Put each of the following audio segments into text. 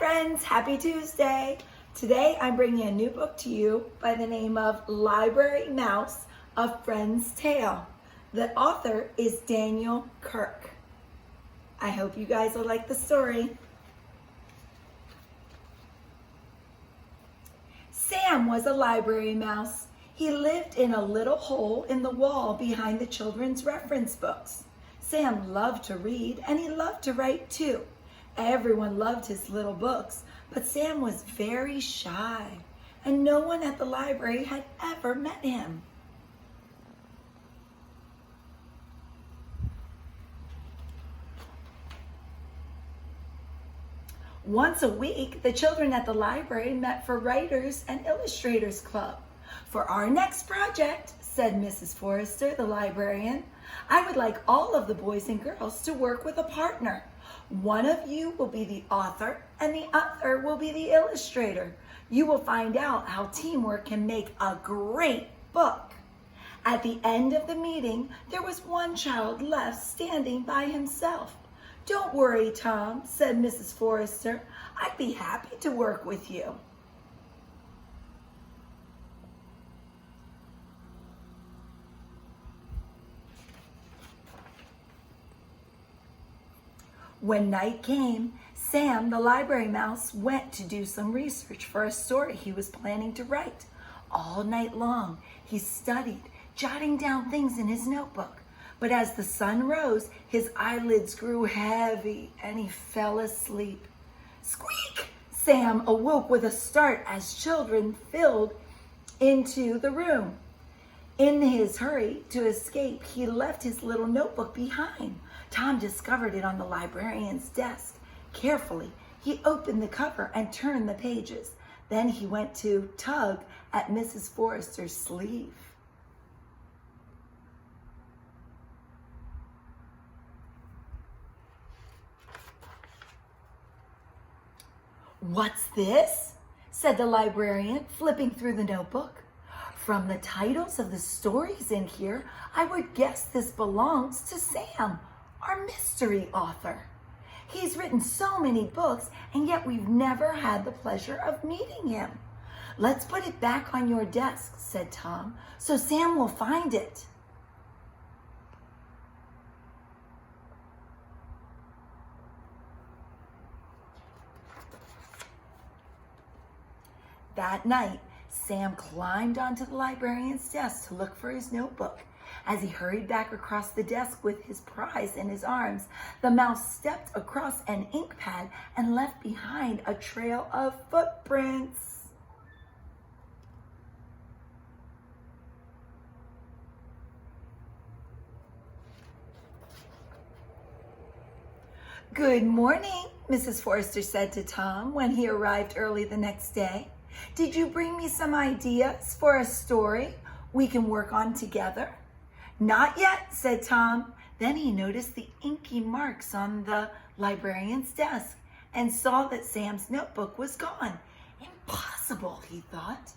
friends, happy Tuesday. Today I'm bringing a new book to you by the name of Library Mouse, A Friend's Tale. The author is Daniel Kirk. I hope you guys will like the story. Sam was a library mouse. He lived in a little hole in the wall behind the children's reference books. Sam loved to read and he loved to write too. Everyone loved his little books, but Sam was very shy, and no one at the library had ever met him. Once a week, the children at the library met for Writers and Illustrators Club. For our next project, said Mrs. Forrester, the librarian, I would like all of the boys and girls to work with a partner. One of you will be the author and the other will be the illustrator. You will find out how teamwork can make a great book. At the end of the meeting, there was one child left standing by himself. Don't worry, Tom, said Mrs. Forrester. I'd be happy to work with you. When night came, Sam, the library mouse, went to do some research for a story he was planning to write. All night long, he studied, jotting down things in his notebook. But as the sun rose, his eyelids grew heavy and he fell asleep. Squeak! Sam awoke with a start as children filled into the room. In his hurry to escape, he left his little notebook behind. Tom discovered it on the librarian's desk. Carefully, he opened the cover and turned the pages. Then he went to tug at Mrs. Forrester's sleeve. What's this? Said the librarian, flipping through the notebook. From the titles of the stories in here, I would guess this belongs to Sam, our mystery author. He's written so many books, and yet we've never had the pleasure of meeting him. Let's put it back on your desk, said Tom, so Sam will find it. That night, Sam climbed onto the librarian's desk to look for his notebook. As he hurried back across the desk with his prize in his arms, the mouse stepped across an ink pad and left behind a trail of footprints. Good morning, Mrs. Forrester said to Tom when he arrived early the next day. Did you bring me some ideas for a story we can work on together? Not yet, said Tom. Then he noticed the inky marks on the librarian's desk and saw that Sam's notebook was gone. Impossible, he thought.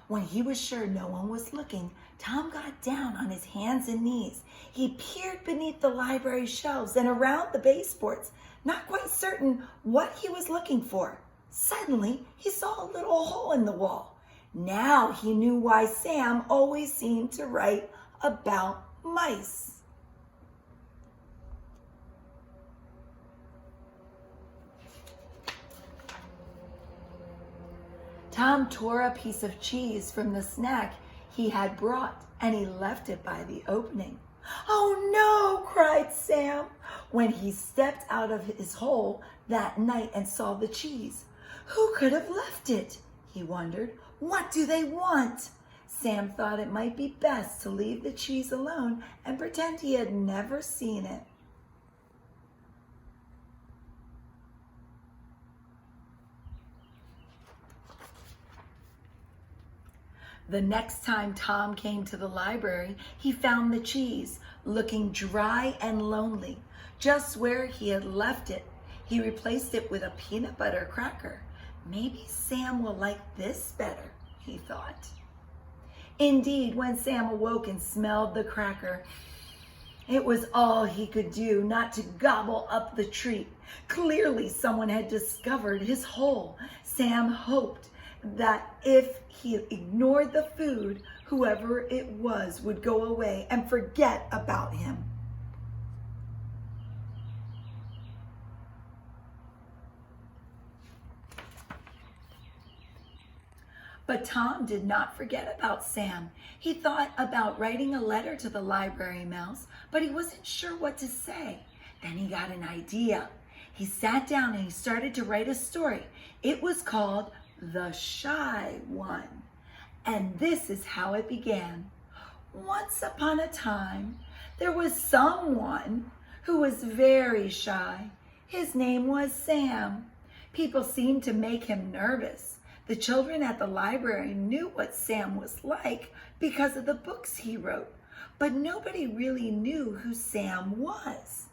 When he was sure no one was looking, Tom got down on his hands and knees. He peered beneath the library shelves and around the baseboards, not quite certain what he was looking for. Suddenly, he saw a little hole in the wall. Now he knew why Sam always seemed to write about mice. Tom tore a piece of cheese from the snack he had brought and he left it by the opening. Oh no, cried Sam when he stepped out of his hole that night and saw the cheese. Who could have left it? He wondered. What do they want? Sam thought it might be best to leave the cheese alone and pretend he had never seen it. The next time Tom came to the library, he found the cheese, looking dry and lonely, just where he had left it. He replaced it with a peanut butter cracker. Maybe Sam will like this better, he thought. Indeed, when Sam awoke and smelled the cracker, It was all he could do not to gobble up the treat. Clearly, someone had discovered his hole. Sam hoped that if he ignored the food, whoever it was would go away and forget about him. But Tom did not forget about Sam. He thought about writing a letter to the library mouse, but he wasn't sure what to say. Then he got an idea. He sat down and he started to write a story. It was called The Shy One. And this is how it began. Once upon a time, there was someone who was very shy. His name was Sam. People seemed to make him nervous. The children at the library knew what Sam was like because of the books he wrote, but nobody really knew who Sam was.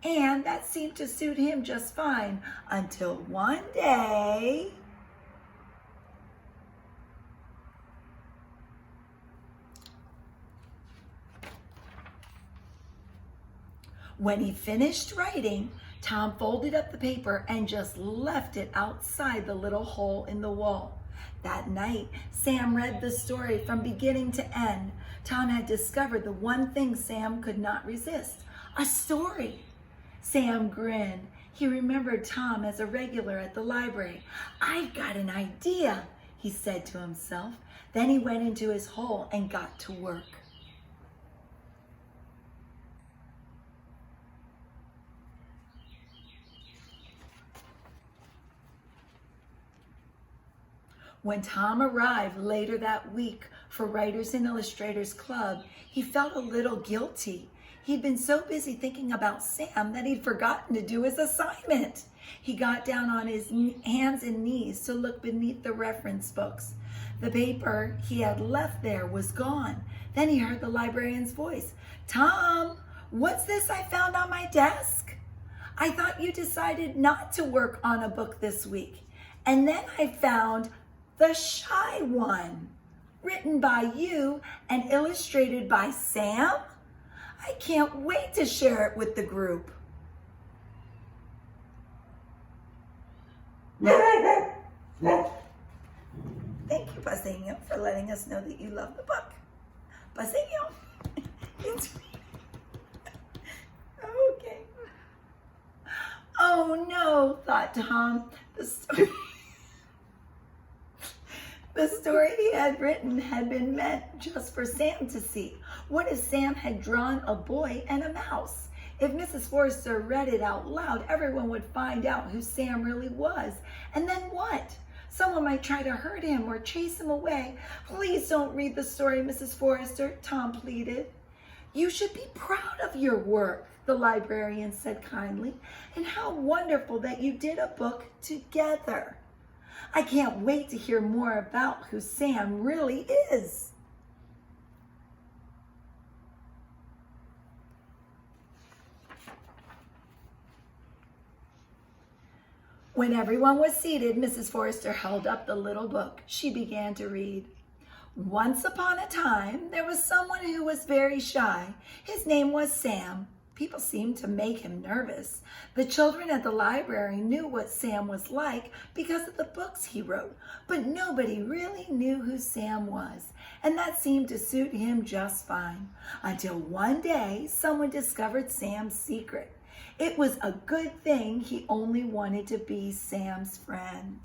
And that seemed to suit him just fine until one day, when he finished writing, Tom folded up the paper and just left it outside the little hole in the wall. That night, Sam read the story from beginning to end. Tom had discovered the one thing Sam could not resist, a story. Sam grinned. He remembered Tom as a regular at the library. "I've got an idea," he said to himself. Then he went into his hole and got to work. When Tom arrived later that week for Writers and Illustrators Club, he felt a little guilty. He'd been so busy thinking about Sam that he'd forgotten to do his assignment. He got down on his hands and knees to look beneath the reference books. The paper he had left there was gone. Then he heard the librarian's voice. "Tom, what's this I found on my desk? I thought you decided not to work on a book this week. And then I found The Shy One, written by you and illustrated by Sam. I can't wait to share it with the group." Thank you, Buzzingio, for letting us know that you love the book. Buzzingio. Okay. Oh no, thought Tom. The story he had written had been meant just for Sam to see. What if Sam had drawn a boy and a mouse? If Mrs. Forrester read it out loud, everyone would find out who Sam really was. And then what? Someone might try to hurt him or chase him away. "Please don't read the story, Mrs. Forrester," Tom pleaded. "You should be proud of your work," the librarian said kindly. "And how wonderful that you did a book together. I can't wait to hear more about who Sam really is." When everyone was seated, Mrs. Forrester held up the little book. She began to read. "Once upon a time, there was someone who was very shy. His name was Sam. People seemed to make him nervous. The children at the library knew what Sam was like because of the books he wrote, but nobody really knew who Sam was, and that seemed to suit him just fine. Until one day, someone discovered Sam's secret. It was a good thing he only wanted to be Sam's friend."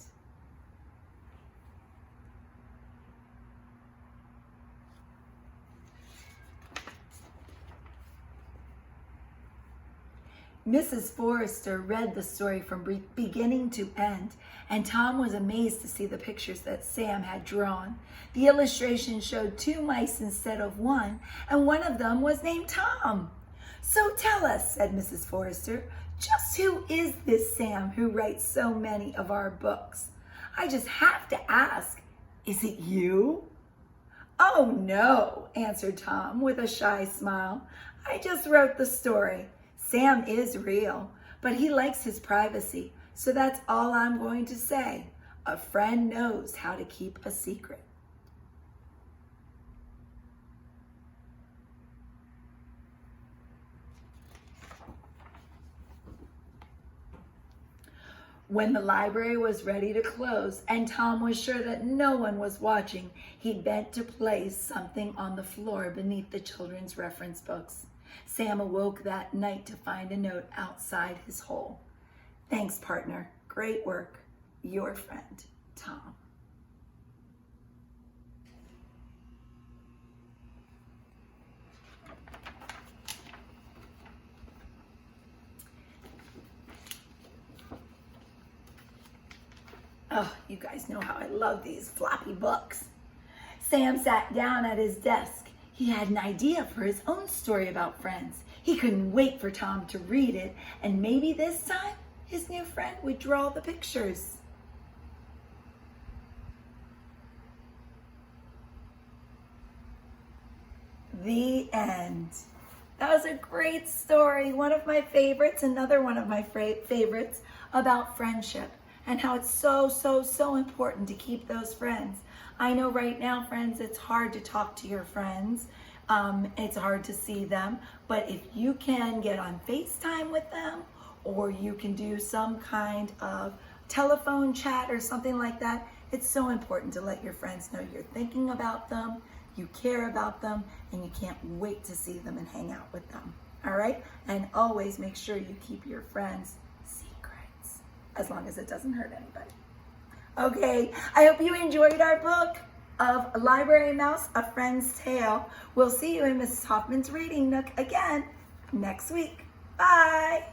Mrs. Forrester read the story from beginning to end, and Tom was amazed to see the pictures that Sam had drawn. The illustration showed 2 mice instead of 1, and one of them was named Tom. "So tell us," said Mrs. Forrester, "just who is this Sam who writes so many of our books? I just have to ask, is it you?" "Oh no," answered Tom with a shy smile. "I just wrote the story. Sam is real, but he likes his privacy, so that's all I'm going to say. A friend knows how to keep a secret." When the library was ready to close and Tom was sure that no one was watching, he bent to place something on the floor beneath the children's reference books. Sam awoke that night to find a note outside his hole. Thanks, partner. Great work. Your friend, Tom. Oh, you guys know how I love these floppy books. Sam sat down at his desk. He had an idea for his own story about friends. He couldn't wait for Tom to read it, and maybe this time his new friend would draw the pictures. The end. That was a great story. One of my favorites, another one of my favorites about friendship and how it's so important to keep those friends. I know right now, friends, it's hard to talk to your friends. It's hard to see them, but if you can get on FaceTime with them, or you can do some kind of telephone chat or something like that, it's so important to let your friends know you're thinking about them, you care about them, and you can't wait to see them and hang out with them. All right? And always make sure you keep your friends secrets, as long as it doesn't hurt anybody. Okay, I hope you enjoyed our book of Library Mouse, A Friend's Tale. We'll see you in Mrs. Hoffman's Reading Nook again next week. Bye.